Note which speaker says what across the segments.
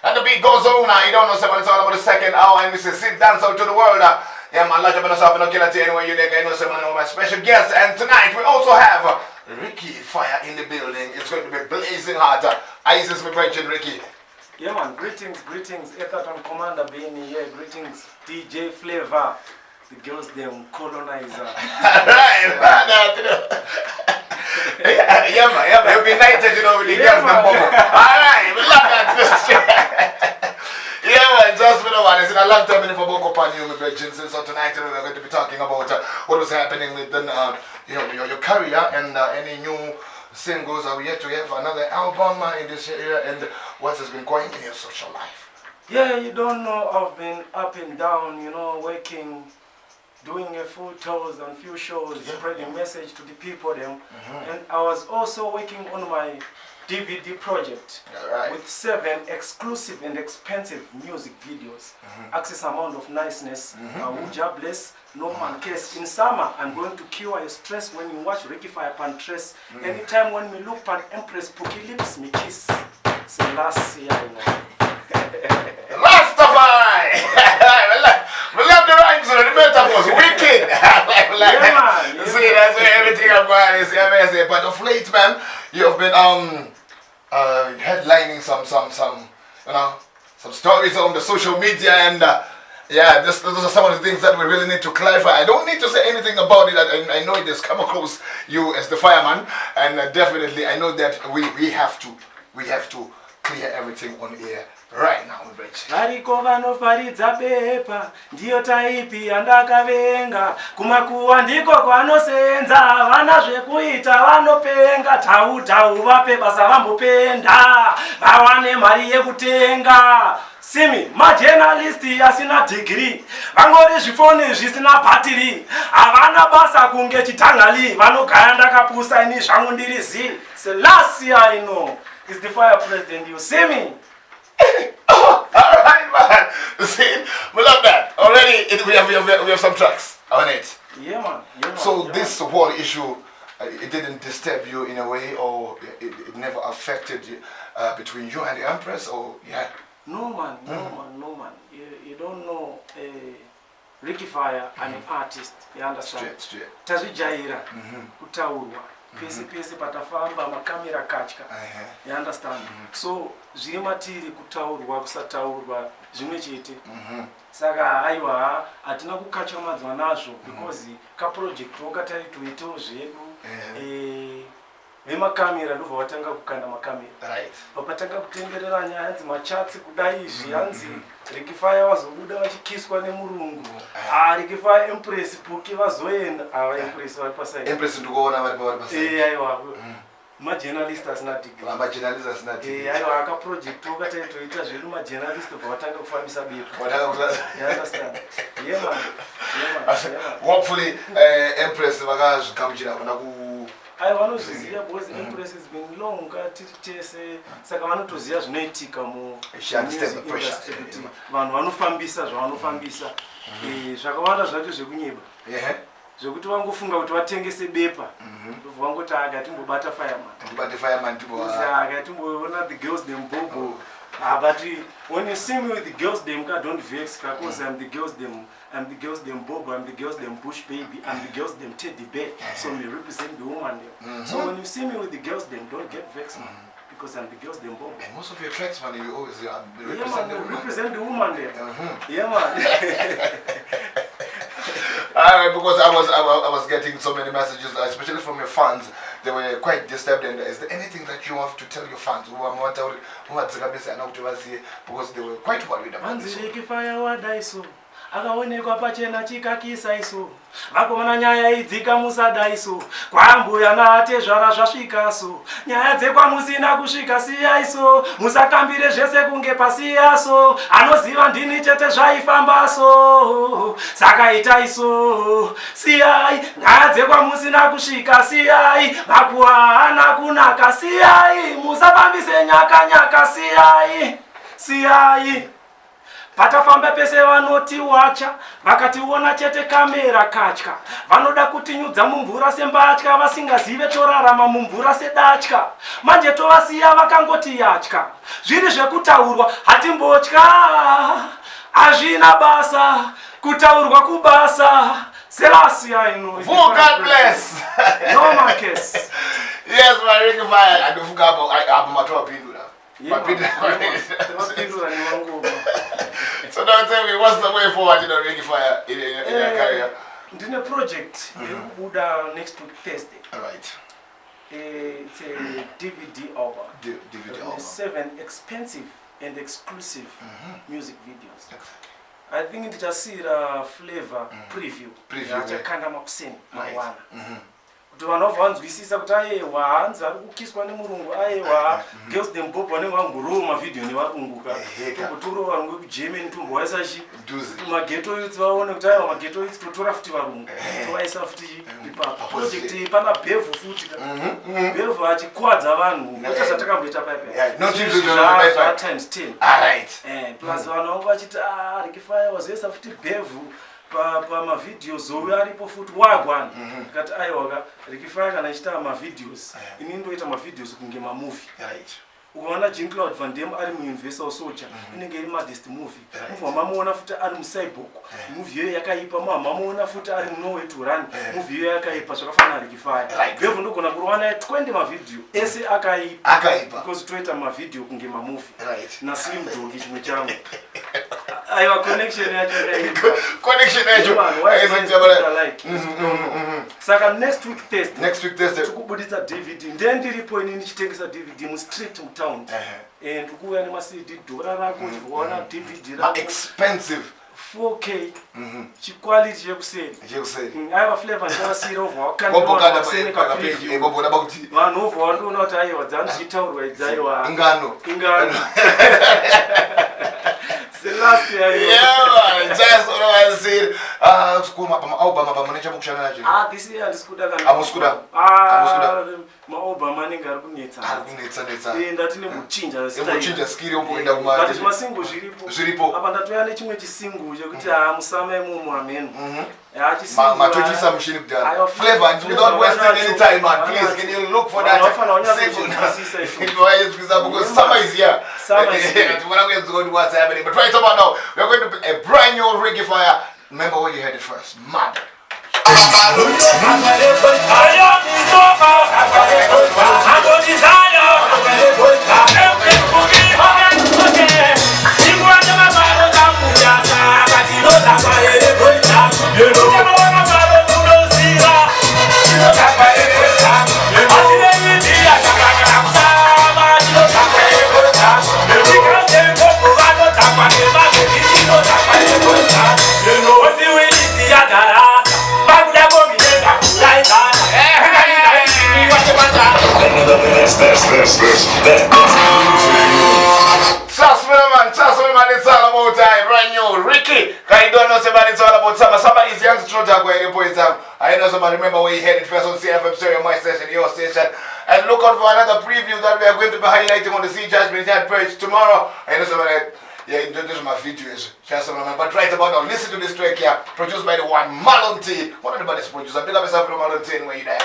Speaker 1: And the beat goes on. You don't know something. It's all about the second hour. And we say, sit dance out to the world. Yeah, man, like up yourself in the killer anyway. You know someone my special guest. And tonight we also have Ricky Fire in the building. It's going to be blazing hot. Isis, my friend, Ricky.
Speaker 2: Yeah, man, greetings. Etherton Commander being here. Greetings, DJ Flavor. The girls, them colonizer.
Speaker 1: Right, yeah, man. You'll be united, you know, with the girls, them bubble. Alright, we love that. Yeah, man, just for the one. It's been a long time for Boko Pan, you, my brethren. So tonight we're going to be talking about what was happening with your career and any new singles. Are we yet to have another album in this area, and what has been going in your social life?
Speaker 2: Yeah, you don't know, I've been up and down, you know, working, doing a few tours and few shows, spreading message to the people them. And I was also working on my DVD project with 7 exclusive and expensive music videos. Access amount of niceness, Uja Bless, No Man Case. In summer, I'm going to cure your stress when you watch Ricky Fire Pan Tress. Anytime when we look pan Empress Pookie Lips, me kiss. So last year, you know.
Speaker 1: Rastafari! We love the rhymes and the metaphors. Wicked! See, that's where everything I'm going is amazing. But of late, man, you have been headlining some stories on the social media, and those are some of the things that we really need to clarify. I don't need to say anything about it. I know it has come across you as the fireman, and definitely I know that we have to clear everything on air right now, Rich.
Speaker 2: Variko vanofaridza bepa ndiyo taipi yandakavenga kumakuwa ndiko kwanosenza vana zvekuita vanopenga tau vape basa vambopenda vawane mari yekutenga simi majournalisti asina degree vangori zvifoni zvisina bhatiri havana basa kunge chitangali vanogara ndakapusa ini zvangu ndirizi Selassie I know is the fire president, you see me?
Speaker 1: Alright, man. See, we love that. Already, we have some tracks on it.
Speaker 2: Yeah, man.
Speaker 1: So this whole issue, it didn't disturb you in a way, or it never affected you between you and the Empress, or
Speaker 2: No, man. You don't know. Ricky Fire, I'm an artist. You understand?
Speaker 1: Straight.
Speaker 2: Tazijaira, kutaurwa. Pese patafamba makamera kachka. You understand? So zvimatiri kutaurwa kusataurwa zvimwe chete. Saka aiwa atina kukacha madzwa nazvo because ka project wakatari tuito zvedu vemakamera ndobva watanga kukanda makamera.
Speaker 1: Right.
Speaker 2: Papatanga kutenderera nyaya dzimachatsi kudai izvi yanzi Ricky Fire vazobuda vachikiswa nemurungu. Ricky Fire Empress Pookie vazoenda Empress vari pasai.
Speaker 1: Empress ndikuona vari pasai.
Speaker 2: Aiwa. Majournalist asina degree.
Speaker 1: Majournalist asina degree.
Speaker 2: Aiwa aka project wakatari toita zvedu majournalist bva watanga kufambisa bepa. You understand? Yeah man.
Speaker 1: Hopefully Empress vakazvigamuchira kuna ku
Speaker 2: I want to see because Empress has been long saka vanotoziva zvinoitika mu
Speaker 1: pressure.
Speaker 2: Vanhu vanofambisa zvavanofambisa zvakawanda zvacho zvekunyeba zvokuti vangofunga kuti vatengese bepa ndobva vangoti akatimbobata fireman akatimboona the girls them bobo. But when you see me with the girls them don't vex because I'm the girls them bobo, I'm the girls them bush baby, I'm the girls them teddy bear. So me represent the woman there. So when you see me with the girls them don't get vexed, man, because I'm the girls them bobo.
Speaker 1: And most of your tracks, man, you always
Speaker 2: represent the woman there. Yeah, man.
Speaker 1: Alright, because I was getting so many messages, especially from your fans. They were quite disturbed. And is there anything that you want to tell your fans because they were quite worried about this?
Speaker 2: Akaonekwa pachena chikakisa iso vakomana nyaya idzika musada iso kwambuya nate zvara zvasvika so nyaya dzekwamusina kusvika siya iso musakambire zvese kunge pasiya so anoziva ndini chete zvaifamba so saka ita iso siyai nyaya dzekwamusina kusvika siyai vakuhana kunaka siyai musafambise nyaka siyai patafamba pese vanoti wacha vakationa chete kamera katya vanoda kutinyudza mumvura sembatya vasingazive torarama mumvura sedatya manje tovasiya vakangoti yatya zviri zvekutaurwa hatimbotya hazvina basa kutaurwa kubasa Selassie, I know.
Speaker 1: Oh, God bless.
Speaker 2: No Marcus.
Speaker 1: Yes, my Ricky Fire. I don't forget about my Pindura. So now tell me, what's the way forward in Ricky Fire in your career?
Speaker 2: In a project, next week Thursday.
Speaker 1: All right.
Speaker 2: It's a DVD album.
Speaker 1: DVD album.
Speaker 2: 7 expensive and exclusive music videos. I think it just see the flavor preview. Achakanda makuseni mawana. Kuti vanobva vanzwisisa kuti aiwa hanzi ari kukiswa nemurungu aiwa girls them bob vanenge vangorowo mavidhiyo nevarunguka tombotoro varungu vekugermany tombovaisa mageto youth vaone kuti aiwa mageto youth totora futi varungu tovaisa futi ipapa project iyi pana bhevhu futi bhevhu achikwadza vanhu kwete zvatakamboita paipa times 10 plus vanhu vangu vachiti rikifaya wazoisa futi bhevhu pamavideos ove aripo futi wagwana kati aiwaka rikifaya kana ichita mavideos ini ndoita mavideos kunge mamovie ukaona Jean Claude Van Damme ari muuniversal soldier inenge iri modest movie mamamuona futi ari mucyborg movie iyo yakaipa mamamuona futi ari muNowhere to Run movie iyo yakaipa zvakafanana rikifaya bhevhu ndogona kurwana 20 mavideo ese akaipa because toita mavideo kunge mamovie naslim dog chimwe changu aiwa connection yacho saka next week Thursday tikubudisa DVD ndendiripo ini ndichitengesa DVD mu street mu town ndikuuya nema CD dhora rako uchiona DVD rako
Speaker 1: expensive
Speaker 2: 4K chiquality chekuseri aiwa flavor ndavasira ovha
Speaker 1: wakanda page ngobona bakuti
Speaker 2: vanhu ovha vandoona kuti aiwa dzandichitaurwa idzaiwa
Speaker 1: ingano
Speaker 2: Selassie,
Speaker 1: yeah, just what I said. School map, Obama, but manager book channel.
Speaker 2: This year is good. My Obama, Ninga, that's in a change. Skill, but it's my single Ziripo. About that, we are single. You could have some woman. My 20 some ship done. Flavor, without wasting any time, man. Please, can you look for that? Because summer is here. Summer is here. We're going to what's happening. But right about now, we're going to put a brand new Ricky Fire. Remember where you heard it first. Mad. It's all about time, brand new Ricky. I don't know somebody, it's all about summer. Summer is young to try to go I know somebody remember where you headed first on CFM Stereo, my station, your station. And look out for another preview that we are going to be highlighting on the Sea Judgment page tomorrow. I know somebody, yeah, those are my videos. But right about now, listen to this track here, produced by the one Malon T. One of the best producers. Pick up yourself from Malon T where you there.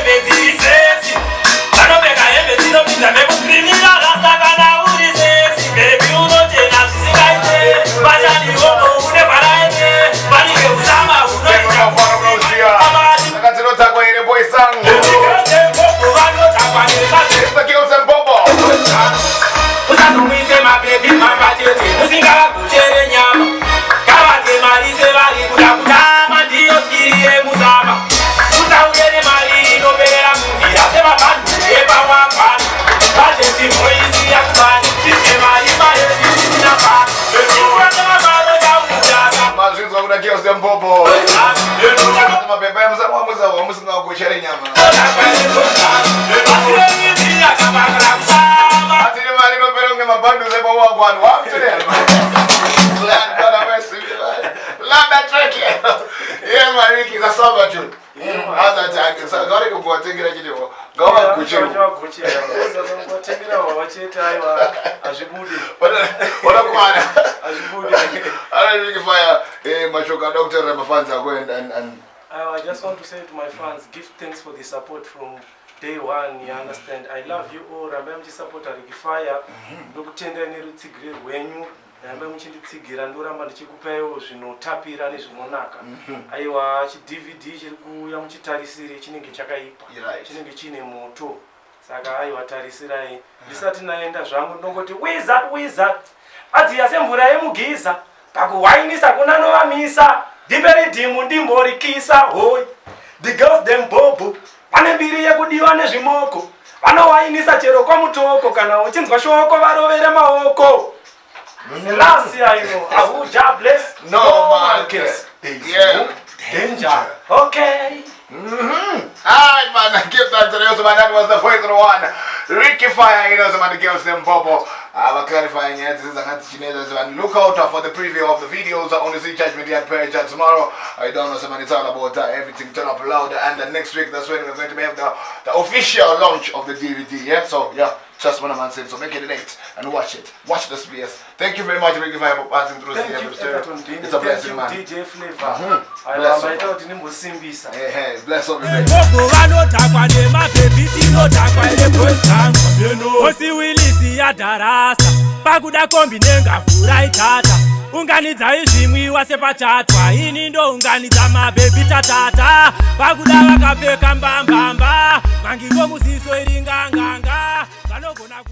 Speaker 2: Baby
Speaker 1: Love that track, yeah, my Ricky, that's all about you. How's that time? So I gotta go take it at you. Go on, Gucci. What up, man? I don't really fire. Hey, my show doctor, my fans are going and.
Speaker 2: I just want to say to my fans, give thanks for the support from day one. You understand? I love you all. I'm just supporter Ricky Fire. Look, tender near Tigre when you. Nambe muchinditsigirira ndoramba ndichikupawo zvinotapira nezvinonaka. Aiwa chi-DVD chiri kuuya muchitarisire chinenge chakaipa. Chinenge chine moto. Saka aiwa tarisirai. Ndisati naenda zvangu ndongoti wizard. Adziya semvura yemugiza. Pakuwainisa kunanovamisa. Ndipere dhimu ndimborikisa. Hoi. The girls them bobo. Pane mbiri yekudiwa nezvimoko. Vanowainisa chero kwamutoko kana uchinzwa shoko varovere maoko. Last year, you know, Abuja bless.
Speaker 1: No markets. Yeah.
Speaker 2: Danger. Okay.
Speaker 1: Alright, man. Give that to the man. That was the first one. Ricky Fire, you know, some of the girls them bubble. I'm clarifying here. This is an anti-chinese and look out for the preview of the videos on the Sea Judgment Yard page tomorrow. I don't know, somebody it's all about everything turn up loud. And the next week, that's when we're going to have the official launch of the DVD. Yeah, so yeah. Just what I'm saying, so make it late and watch it. Watch the space. Thank you very much, Ricky Fire, for passing through
Speaker 2: the
Speaker 1: episode. It's a blessing, man.
Speaker 2: DJ Flavor. Bless up.
Speaker 1: Hey, bless up.
Speaker 3: Unganidza izvimwiwa sepachatwa ini ndo unganidza mabebi tatata pakuda vakapfeka mbambamba mangingo musiso iringanganga vanogona